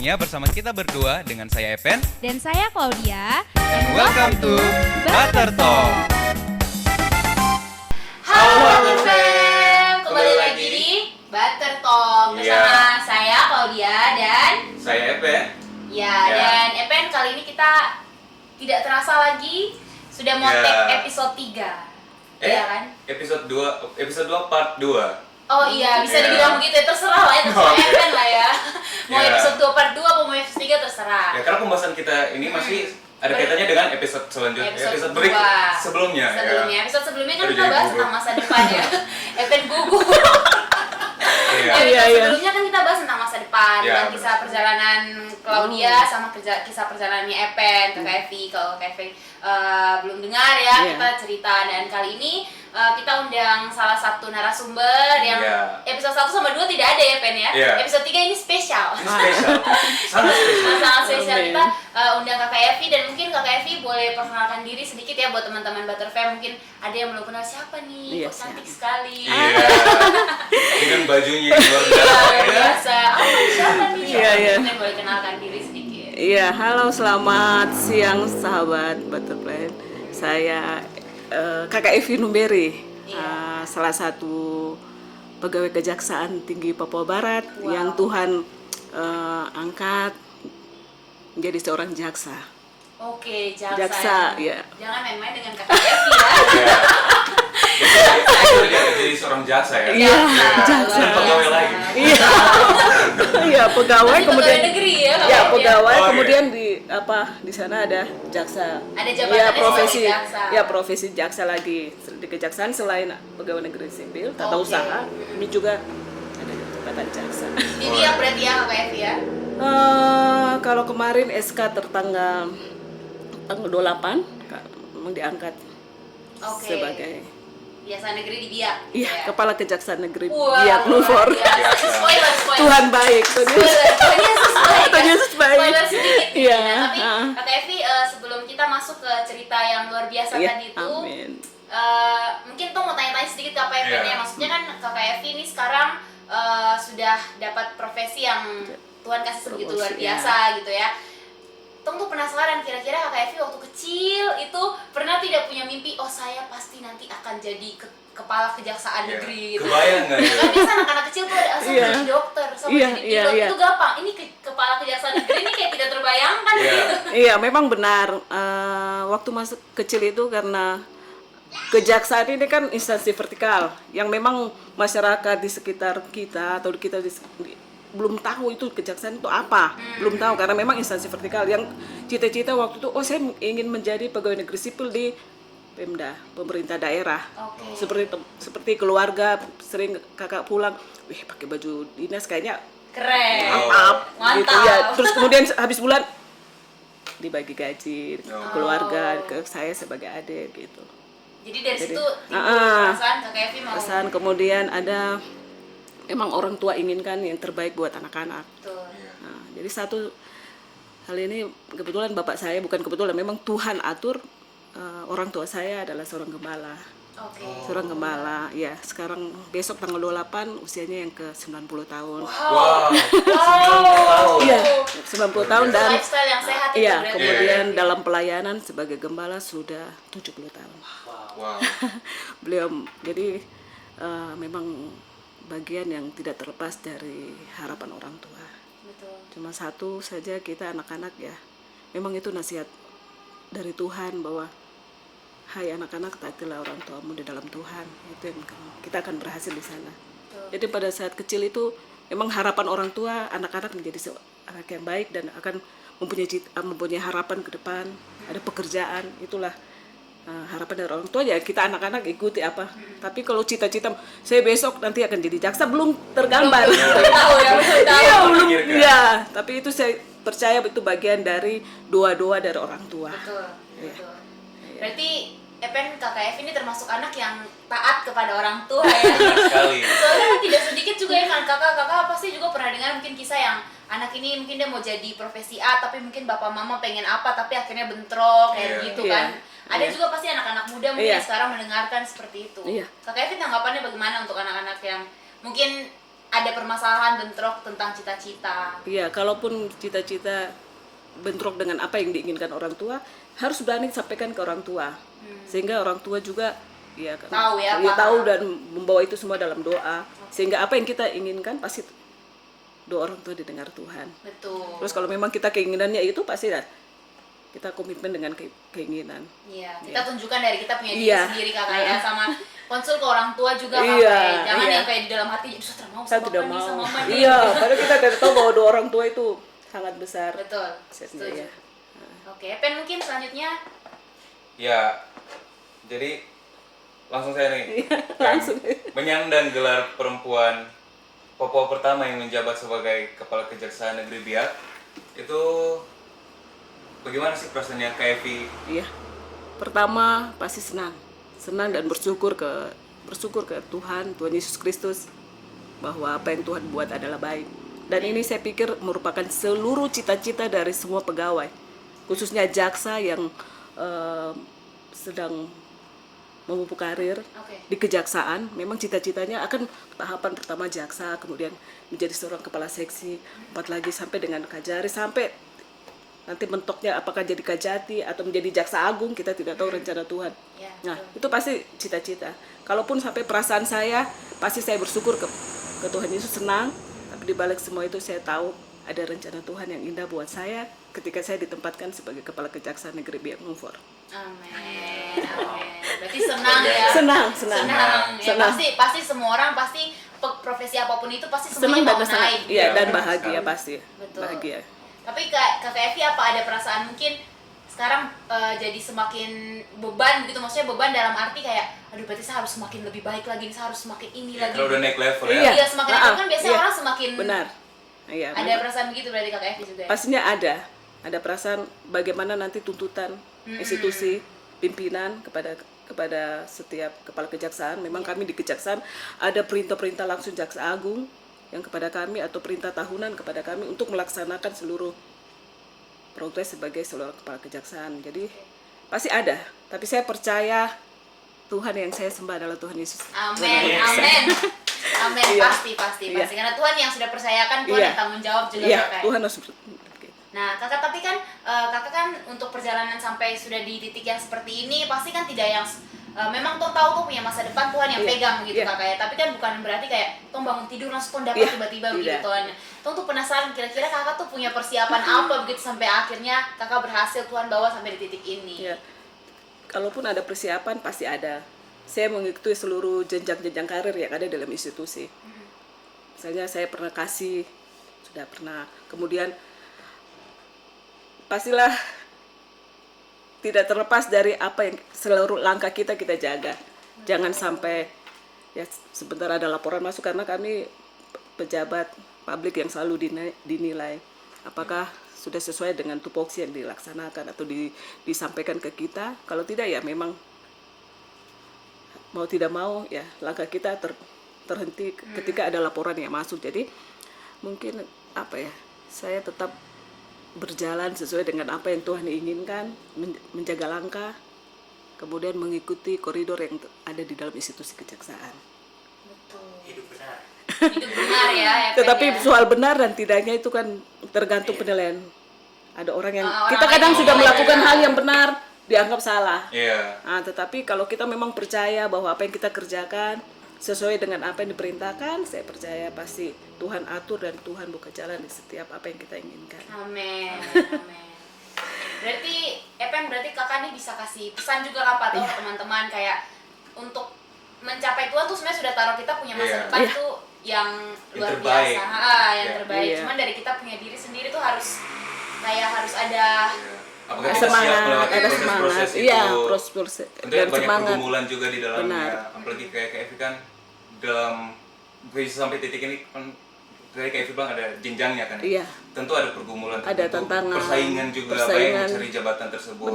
waktunya bersama kita berdua dengan saya Epen Dan saya Claudia. and welcome to Butter Talk. Halo Butter Fam, kembali lagi di Butter Talk bersama saya Claudia dan Saya Epen. dan Epen. Kali ini kita tidak terasa lagi sudah mau take episode 3. Iya kan? Episode 2 part 2. Oh iya, bisa dibilang begitu ya, terserah lah ya, terserah Epen lah ya. Mau episode 2 part 2 atau mau episode 3 terserah. Ya, karena pembahasan kita ini masih ada kaitannya dengan episode selanjutnya, episode sebelumnya. Episode sebelumnya kan kita bahas tentang masa depan ya. Epen gugup. Sebelumnya kan kita bahas tentang masa depan dan kisah perjalanan Claudia sama kisah perjalanannya Epen ke Evi. Kalau Evi belum dengar ya, kita cerita. Dan kali ini kita undang salah satu narasumber yang episode 1 sama 2 tidak ada ya Pen ya. Episode 3 ini spesial. Sangat spesial. Kita undang Kakak Evi, dan mungkin Kakak Evi boleh perkenalkan diri sedikit ya buat teman-teman Butter Fam. Mungkin ada yang belum kenal siapa nih, kok cantik sekali. Dengan bajunya yang luar biasa. Siapa nih? Mungkin boleh kenalkan diri sedikit. Iya, halo, selamat siang sahabat Butterfly. Saya Kakak Evi Numberi, salah satu pegawai Kejaksaan Tinggi Papua Barat yang Tuhan angkat menjadi seorang jaksa. Oke, jaksa ya. Jangan main-main dengan Kakak Evi ya. Dia jadi seorang jaksa ya. Iya, jaksa. Pegawai lagi. Iya, pegawai kemudian pegawai negeri ya. Ya, pegawai kemudian di sana ada jaksa. Ada jabatannya profesi sebagai jaksa. Ya, profesi jaksa lagi di kejaksaan selain pegawai negeri sipil, tata usaha, ini juga ada jabatan jaksa. Ini yang berarti ya Kakak Evi ya. Kalau kemarin SK tanggal 28 memang diangkat sebagai Biasa negeri di Biak. Iya, Kepala Kejaksaan Negeri Wah, Biak Lufor. Spoiler. Tuhan baik, Tuhan Yesus baik. Spoiler sedikit. Iya. Tapi Kakak Evi, sebelum kita masuk ke cerita yang luar biasa tadi itu, mungkin tuh mau tanya-tanya sedikit ke Kakak Evi ya. Maksudnya kan Kakak Evi ini sekarang sudah dapat profesi yang Tuhan kasih sebegitu luar biasa gitu ya. Tong tuh penasaran, kira-kira Kakak Evi waktu kecil itu pernah tidak punya mimpi, oh saya pasti nanti akan jadi kepala kejaksaan negeri gitu. Kebayang nggak ya? Kan biasa anak-anak kecil tuh ada asal jadi dokter, sama jadi pilot, itu gampang. Ini kepala kejaksaan negeri ini kayak tidak terbayangkan gitu. Iya, memang benar. Waktu masuk kecil itu karena kejaksaan ini kan instansi vertikal yang memang masyarakat di sekitar kita atau kita belum tahu itu kejaksaan itu apa, belum tahu karena memang instansi vertikal yang cita-cita waktu itu, saya ingin menjadi pegawai negeri sipil di Pemda, pemerintah daerah. Seperti keluarga sering kakak pulang, pakai baju dinas kayaknya keren, mantap. Gitu ya. Terus kemudian habis bulan dibagi gaji keluarga ke saya sebagai adik gitu. Jadi dari situ perasaan Kakak Evi mau. Kemudian ada memang orang tua inginkan yang terbaik buat anak-anak. Nah, jadi satu hal ini kebetulan bapak saya, bukan kebetulan, memang Tuhan atur, orang tua saya adalah seorang gembala. Seorang gembala, ya sekarang besok tanggal 28 usianya yang ke 90 tahun. Wow. Iya, 90 tahun dan lifestyle yang sehat itu. Iya, kemudian dalam pelayanan sebagai gembala sudah 70 tahun. Wow. Beliau jadi memang bagian yang tidak terlepas dari harapan orang tua. Betul. Cuma satu saja, kita anak-anak ya, memang itu nasihat dari Tuhan bahwa hai anak-anak, taatilah orang tuamu di dalam Tuhan. Itu yang kita akan berhasil di sana. Betul. Jadi pada saat kecil itu memang harapan orang tua anak-anak menjadi anak yang baik dan akan mempunyai harapan ke depan, ada pekerjaan, itulah harapan dari orang tua ya, kita anak-anak ikuti apa. Tapi kalau cita-cita saya besok nanti akan jadi jaksa belum tergambar. Belum tahu. Ya, tapi itu saya percaya itu bagian dari doa-doa dari orang tua. Betul. Berarti Epen, Kakak Evi ini termasuk anak yang taat kepada orang tua ya. Sekali. Soalnya tidak sedikit juga ya kan kakak pasti juga pernah dengar mungkin kisah yang anak ini mungkin dia mau jadi profesi A tapi mungkin bapak mama pengen apa tapi akhirnya bentrok kayak gitu kan. Ada juga pasti anak-anak muda mungkin sekarang mendengarkan seperti itu. Kakak Evi tanggapannya bagaimana untuk anak-anak yang mungkin ada permasalahan bentrok tentang cita-cita. Iya, kalaupun cita-cita bentrok dengan apa yang diinginkan orang tua, harus berani sampaikan ke orang tua. Sehingga orang tua juga ya kan, Tahu ya, ya paham. tahu dan membawa itu semua dalam doa. Sehingga apa yang kita inginkan pasti doa orang tua didengar Tuhan. Betul. Terus kalau memang kita keinginannya itu pasti lah kita komitmen dengan keinginan. Iya, kita tunjukkan dari kita punya diri Iya. sendiri kakak ya, sama konsul ke orang tua juga kakak Iya, ya. Jangan iya. yang kayak di dalam hati, saya mau Saya sama tidak Papa nih, mau. sama Mama nih." Iya, padahal kita tidak tahu bahwa doa orang tua itu sangat besar. Betul. Setuju. Setuju. Ya. Oke, Pen mungkin selanjutnya. Ya, jadi langsung saya nih. langsung. Menyandang gelar perempuan Papua pertama yang menjabat sebagai Kepala Kejaksaan Negeri Biak, itu bagaimana sih perasaannya Kak Evi? Iya. Pertama pasti senang dan bersyukur ke Tuhan Yesus Kristus bahwa apa yang Tuhan buat adalah baik. Dan ini saya pikir merupakan seluruh cita-cita dari semua pegawai, khususnya jaksa yang sedang memupuk karir Oke. di kejaksaan. Memang cita-citanya akan tahapan pertama jaksa, kemudian menjadi seorang kepala seksi, 4 lagi sampai dengan kajari, sampai nanti mentoknya apakah jadi kajati atau menjadi jaksa agung, kita tidak tahu rencana Tuhan. Ya, Nah, itu pasti cita-cita. Kalaupun sampai perasaan saya, pasti saya bersyukur ke Tuhan Yesus, senang. Tapi di balik semua itu saya tahu ada rencana Tuhan yang indah buat saya ketika saya ditempatkan sebagai Kepala Kejaksaan Negeri Biak Numfor. Amin. Amin. Berarti senang ya. Senang. Ya, pasti semua orang pasti profesi apapun itu pasti Senang semuanya dan mau senang. naik. Iya, dan Benar bahagia sekali. pasti. Betul. Bahagia. Tapi Kak Evi apa ada perasaan mungkin sekarang jadi semakin beban gitu, maksudnya beban dalam arti kayak aduh berarti saya harus semakin lebih baik lagi, saya harus semakin ini lagi. Kalau udah naik level Iya. ya. Iya, semakin itu kan biasanya Iya. orang semakin Benar. Iya. ada perasaan begitu berarti Kak Evi juga. Ya? Pastinya ada perasaan bagaimana nanti tuntutan institusi pimpinan kepada setiap kepala kejaksaan. Memang kami di kejaksaan ada perintah-perintah langsung jaksa agung yang kepada kami atau perintah tahunan kepada kami untuk melaksanakan seluruh progres sebagai seluruh kepala kejaksaan. Jadi pasti ada, tapi saya percaya Tuhan yang saya sembah adalah Tuhan Yesus. Amin, amin. Amin, Iya. pasti. Iya. Karena Tuhan yang sudah percayakan, Tuhan Iya. yang tanggung jawab juga Iya, Kakak. Tuhan harus Nah, kakak tapi kan kakak kan untuk perjalanan sampai sudah di titik yang seperti ini pasti kan tidak yang memang toh tahu tuh punya masa depan Tuhan yang Iya, pegang gitu iya. kakak ya. Tapi kan bukan berarti kayak toh bangun tidur langsung dapat Iya, tiba-tiba tidak. begitu Tuhan. Toh tuh penasaran kira-kira kakak tuh punya persiapan apa begitu sampai akhirnya kakak berhasil Tuhan bawa sampai di titik ini. Ya, kalaupun ada persiapan pasti ada. Saya mengikuti seluruh jenjang-jenjang karir yang ada dalam institusi. Misalnya saya pernah kasih, sudah pernah. Kemudian pastilah tidak terlepas dari apa yang seluruh langkah kita jaga. Jangan sampai ya sebentar ada laporan masuk karena kami pejabat publik yang selalu dinilai apakah sudah sesuai dengan tupoksi yang dilaksanakan atau disampaikan ke kita. Kalau tidak ya memang mau tidak mau ya langkah kita terhenti ketika ada laporan yang masuk. Jadi mungkin saya tetap berjalan sesuai dengan apa yang Tuhan inginkan, menjaga langkah, kemudian mengikuti koridor yang ada di dalam institusi kejaksaan. Betul. Hidup benar. Hidup benar ya. Tetapi ya. soal benar dan tidaknya itu kan tergantung penilaian. Ada orang yang Orang kita lain kadang yang sudah menilai melakukan benar. hal yang benar dianggap salah. Iya. Tetapi kalau kita memang percaya bahwa apa yang kita kerjakan sesuai dengan apa yang diperintahkan, saya percaya pasti Tuhan atur dan Tuhan buka jalan di setiap apa yang kita inginkan. Amin. Berarti kakak nih bisa kasih pesan juga apa tuh teman-teman kayak untuk mencapai Tuhan tuh sebenarnya sudah taruh kita punya masa Iya. depan Iya. tuh yang luar terbaik. biasa, yang Iya. terbaik. Iya. Cuman dari kita punya diri sendiri tuh harus ada Apakah Ada kita siap semangat, melewati ada proses-proses semangat. itu? Iya, proses Tentunya dan banyak semangat. pergumulan juga di dalamnya. Benar. Apalagi kayak Evi kan dalam bisa sampai titik ini kan dari kayak Evi bilang ada jenjangnya kan. Iya. Tentu ada pergumulan, Ada tentu tantangan, persaingan juga apa persaingan. yang mencari jabatan tersebut.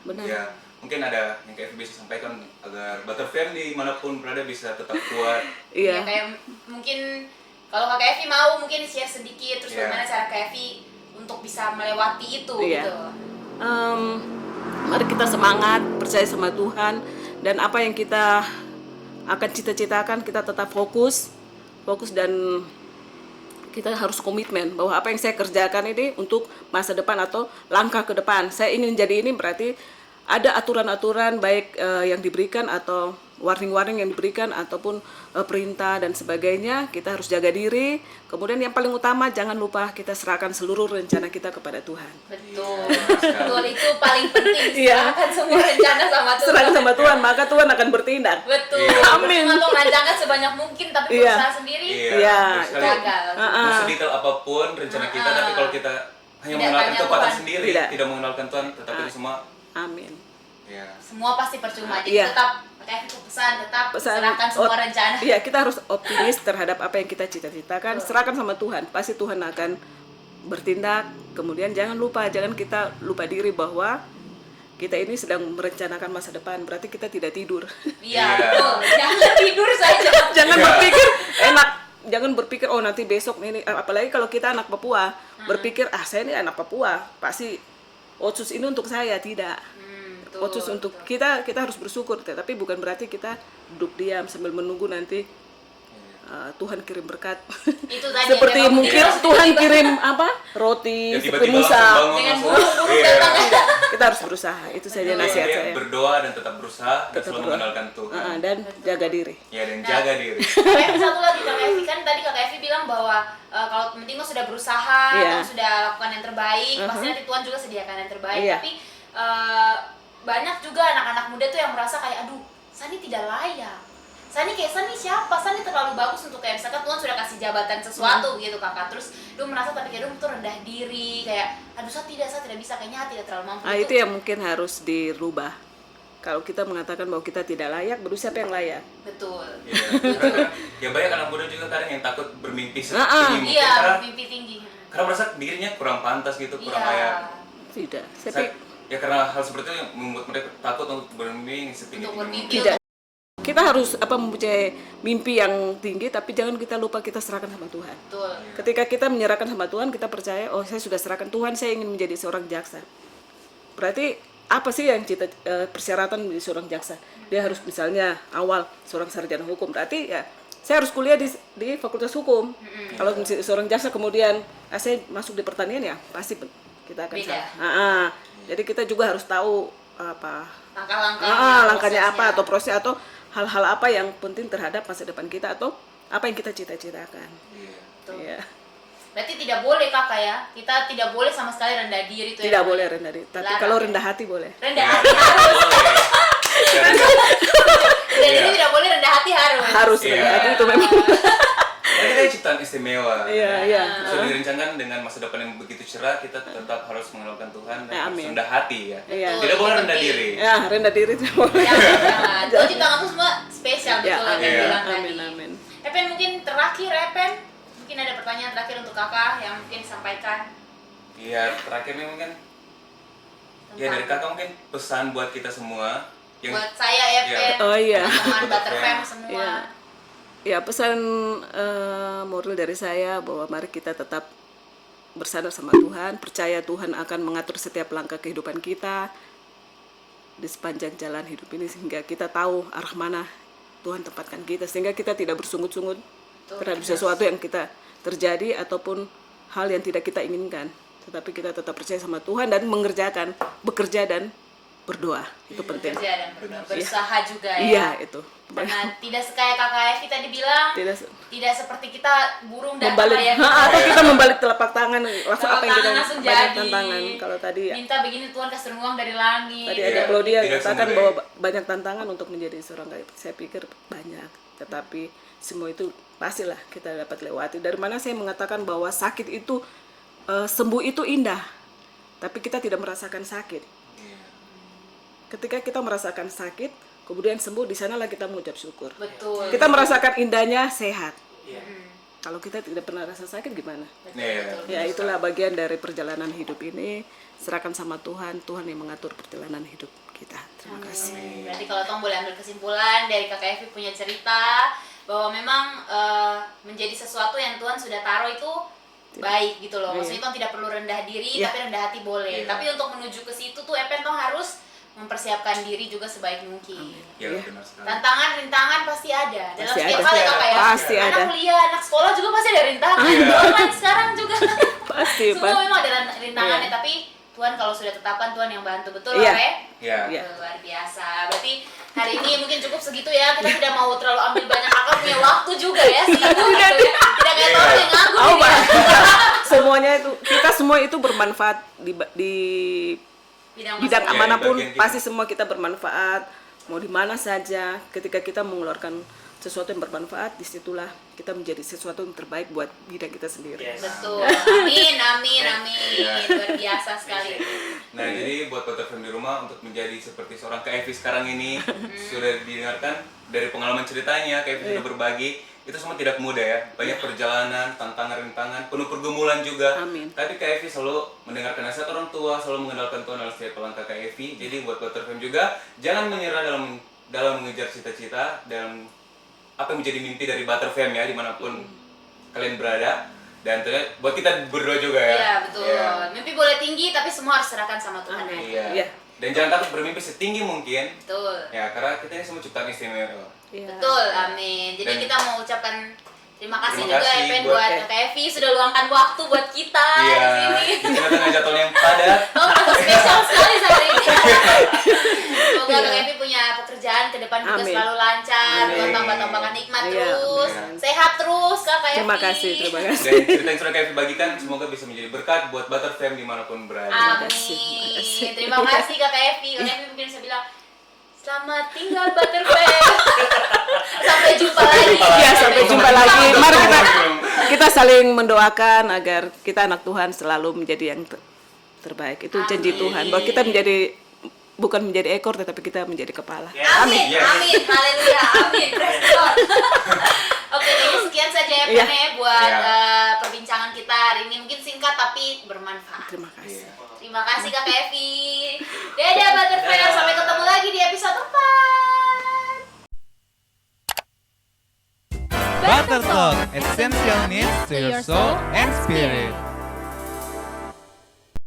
Benar. Ya, mungkin ada yang kayak Evi bisa sampaikan agar Butterfly dimanapun berada bisa tetap kuat. ya, Iya. kayak mungkin kalau Kak Evi mau mungkin share sedikit terus Iya. bagaimana cara Kak Evi untuk bisa melewati itu Iya. gitu. Mari kita semangat, percaya sama Tuhan, dan apa yang kita akan cita-citakan kita tetap fokus dan kita harus komitmen bahwa apa yang saya kerjakan ini untuk masa depan atau langkah ke depan. Saya ingin jadi ini, berarti ada aturan-aturan baik yang diberikan atau warning-warning yang diberikan ataupun perintah dan sebagainya. Kita harus jaga diri. Kemudian yang paling utama, jangan lupa kita serahkan seluruh rencana kita kepada Tuhan. Betul, betul, itu paling penting. Iya. Serahkan semua rencana sama Tuhan. Serahkan sama Tuhan, maka Tuhan akan bertindak. Betul. Iya. Amin. Cuma tuh ngancangkan sebanyak mungkin, tapi Iya. berusaha sendiri Iya, betul sekali. gagal. Mau sedetail apapun rencana kita, tapi kalau kita hanya Tidak mengenalkan tanya kekuatan Tuhan. sendiri, tidak mengenalkan Tuhan, tetapi itu semua Amin. ya. Semua pasti percuma. Jadi Iya. tetap pakai itu pesan, tetap Pesan- serahkan semua rencana. Iya, kita harus optimis terhadap apa yang kita cita-citakan. Serahkan sama Tuhan. Pasti Tuhan akan bertindak. Kemudian jangan kita lupa diri bahwa kita ini sedang merencanakan masa depan. Berarti kita tidak tidur. Iya, Iya. betul. Jangan tidur saja. Jangan Iya. berpikir enak. Jangan berpikir oh nanti besok ini, apalagi kalau kita anak Papua, berpikir saya ini anak Papua, pasti Otsus ini untuk saya. Tidak. Betul, Otsus untuk kita harus bersyukur, tapi bukan berarti kita duduk diam sambil menunggu nanti Tuhan kirim berkat. Itu tadi Seperti yang kamu mungkin bilang. Tuhan kirim apa? Roti Ya, seperti tiba-tiba Musa. langsung bangun, Dengan langsung. burung-burung Iya. datang. Kita harus berusaha. Itu saja Betul. nasihat Dia saya. berdoa dan tetap berusaha dan Tetap selalu berdoa. mengenalkan Tuhan. Dan jaga diri. Ya, dan jaga diri. Tapi satu lagi Kak Evi, kan tadi Kak Evi bilang bahwa kalau penting tuh sudah berusaha, Iya. dan sudah lakukan yang terbaik, pasti nanti Tuhan juga sediakan yang terbaik. Iya. Tapi banyak juga anak-anak muda tuh yang merasa kayak aduh, Sani tidak layak. Sani siapa? Sani terlalu bagus untuk kayak misalkan Tuhan sudah kasih jabatan sesuatu gitu kakak. Terus dia merasa tapi kayak dia tuh rendah diri, kayak aduh saya tidak bisa, kayaknya tidak terlalu mampu. Itu yang mungkin harus dirubah. Kalau kita mengatakan bahwa kita tidak layak, baru siapa yang layak? Betul. Iya. Karena ya banyak anak muda juga kadang yang takut bermimpi setinggi mungkin Iya, karena mimpi tinggi. merasa dirinya kurang pantas gitu, kurang Iya. layak. Tidak. Ya karena hal seperti itu yang membuat mereka takut untuk bermimpi setinggi Untuk bermimpi. Tidak. Kita harus mempunyai mimpi yang tinggi, tapi jangan kita lupa kita serahkan sama Tuhan. Betul. Ketika kita menyerahkan sama Tuhan, kita percaya, oh saya sudah serahkan Tuhan, saya ingin menjadi seorang jaksa. Berarti apa sih yang persyaratan menjadi seorang jaksa? Dia harus misalnya awal seorang sarjana hukum, berarti ya saya harus kuliah di Fakultas Hukum. Kalau menjadi seorang jaksa kemudian saya masuk di pertanian, ya pasti kita akan Beda. salah. Jadi kita juga harus tahu apa Langkah-langkah. langkahnya apa prosesnya. atau proses atau hal-hal apa yang penting terhadap masa depan kita atau apa yang kita cita-citakan. Iya. Betul. Iya. Berarti tidak boleh kakak ya, kita tidak boleh sama sekali rendah diri tuh. Tidak boleh rendah diri, tapi Larang. kalau rendah hati boleh. Rendah hati harus. Boleh. Rendah diri tidak boleh, rendah hati harus. Harus Iya. rendah hati itu memang. Ya, kita ciptaan istimewa. Iya. Sudah direncanakan dengan masa depan yang begitu cerah, kita tetap harus mengenalkan Tuhan dan Ya, harus amin. rendah hati ya. Iya. Tidak boleh rendah Penting. diri. Ya, rendah diri tidak boleh. Jangan. Tuhan ciptakan tuh semua spesial Ya, betul yang amin. bilang Amin, tadi. amin. Epen mungkin terakhir Epen, mungkin ada pertanyaan terakhir untuk kakak yang mungkin disampaikan. Iya, terakhir nih mungkin ya dari kakak mungkin pesan buat kita semua yang Buat saya Epen, Oh, iya. teman Butterfam semua. Iya. Ya, pesan moral dari saya bahwa mari kita tetap bersandar sama Tuhan, percaya Tuhan akan mengatur setiap langkah kehidupan kita di sepanjang jalan hidup ini sehingga kita tahu arah mana Tuhan tempatkan kita, sehingga kita tidak bersungut-sungut terhadap sesuatu yang kita terjadi ataupun hal yang tidak kita inginkan, tetapi kita tetap percaya sama Tuhan dan bekerja dan berdoa. Itu penting. Bekerja dan berdoa, berusaha juga ya. Iya, itu. Karena tidak kayak kakak Evi tadi bilang, tidak seperti kita burung datang membalik ayam atau kita membalik telapak tangan langsung apa yang kita langsung banyak jadi. tantangan. Kalau tadi ya Minta begini Tuhan kasih uang dari langit. tadi Iya, ada Claudia tidak katakan semudah bahwa itu. banyak tantangan untuk menjadi seorang kayak saya pikir banyak, tetapi semua itu pastilah kita dapat lewati. Dari mana saya mengatakan bahwa sakit itu sembuh itu indah, tapi kita tidak merasakan sakit. Iya. Ketika kita merasakan sakit kemudian sembuh, di sanalah kita mengucap syukur. Betul. Kita merasakan indahnya sehat. Iya. Kalau kita tidak pernah rasa sakit gimana? Iya. Ya, itulah bagian dari perjalanan hidup ini. Serahkan sama Tuhan, Tuhan yang mengatur perjalanan hidup kita. Terima kasih. Berarti kalau Tong boleh ambil kesimpulan dari kakak Evi punya cerita bahwa memang menjadi sesuatu yang Tuhan sudah taruh itu baik gitu loh. Maksudnya Tong tidak perlu rendah diri, Iya. tapi rendah hati boleh. Iya. Tapi untuk menuju ke situ tuh Epen Tong harus mempersiapkan diri juga sebaik mungkin. Ya, benar sekali. Tantangan, rintangan pasti ada dalam Pasti setiap ada. hal ya Kakak ya. Pasti anak ada. kuliah, anak sekolah juga pasti ada rintangan. Iya. Online sekarang juga. Pasti, Semua Pak. memang ada rintangannya, Iya. tapi Tuhan kalau sudah tetapkan Tuhan yang bantu, betul Iya. Re? Ya. Iya. Luar biasa. Berarti hari ini mungkin cukup segitu ya. Kita tidak mau terlalu ambil banyak, Kakak punya waktu juga ya, sibuk gitu ya. Tidak kayak Iya. orang yang nganggur Oh, ini Pak. ya. Semuanya itu, kita semua itu bermanfaat di Bidang bidang masing-masing. manapun, bagian kita. pasti semua kita bermanfaat. Mau di mana saja, ketika kita mengeluarkan sesuatu yang bermanfaat, disitulah kita menjadi sesuatu yang terbaik buat bidang kita sendiri. Betul. Amin, amin, amin. Luar biasa sekali. Nah, jadi buat Butterfam di rumah untuk menjadi seperti seorang Kak Evi sekarang ini sudah didengarkan dari pengalaman ceritanya, Kak Evi sudah berbagi. Itu semua tidak mudah ya, banyak perjalanan, tantangan, rintangan, penuh pergumulan juga. Amin. Tapi Kak Evi selalu mendengarkan nasihat orang tua, selalu mengandalkan Tuhan dalam setiap langkah Kak Evi. Jadi buat Butterfam juga, jangan menyerah dalam mengejar cita-cita, dalam apa yang menjadi mimpi dari Butterfam ya, dimanapun kalian berada. Dan tentunya buat kita berdua juga ya. Iya, betul. Iya. Mimpi boleh tinggi, tapi semua harus serahkan sama Tuhan. Amin. Iya. Iya. Dan jangan takut bermimpi setinggi mungkin. Betul. Ya, karena kita ini semua ciptaan istimewa. Iya. Betul, amin. Jadi Dan- kita mau ucapkan terima kasih Terima juga kasih Evan buat- buat Kak Evi sudah luangkan waktu buat kita Iya, di sini. di tengah-tengah jadwal yang padat. Oh, spesial sekali hari ini. Semoga Kak Evi punya pekerjaan ke depan juga Amin. selalu lancar, Amin. bertambah-tambahkan nikmat Iya, terus, amin. sehat terus Kak Evi. Terima kasih, terima kasih. Dan cerita yang sudah Kak Evi bagikan semoga bisa menjadi berkat buat Butterfam dimanapun berada. Amin. Terima kasih. Terima kasih Kak Evi. Kak Evi mungkin bisa bilang selamat tinggal Butterfam. Sampai jumpa lagi. Iya, sampai jumpa lagi. Mari kita saling mendoakan agar kita anak Tuhan selalu menjadi yang terbaik. Itu janji Amin. Tuhan bahwa kita bukan menjadi ekor tetapi kita menjadi kepala. Amin, Yes. amin, haleluya, amin, praise God. Oke, jadi sekian saja ya Iya. Pen, ya, buat Iya. perbincangan kita hari ini. Mungkin singkat tapi bermanfaat. Terima kasih. Terima kasih Kak Evi. Dadah Butterfly, sampai ketemu lagi di episode depan. Butter Talk, essential needs to your soul and spirit.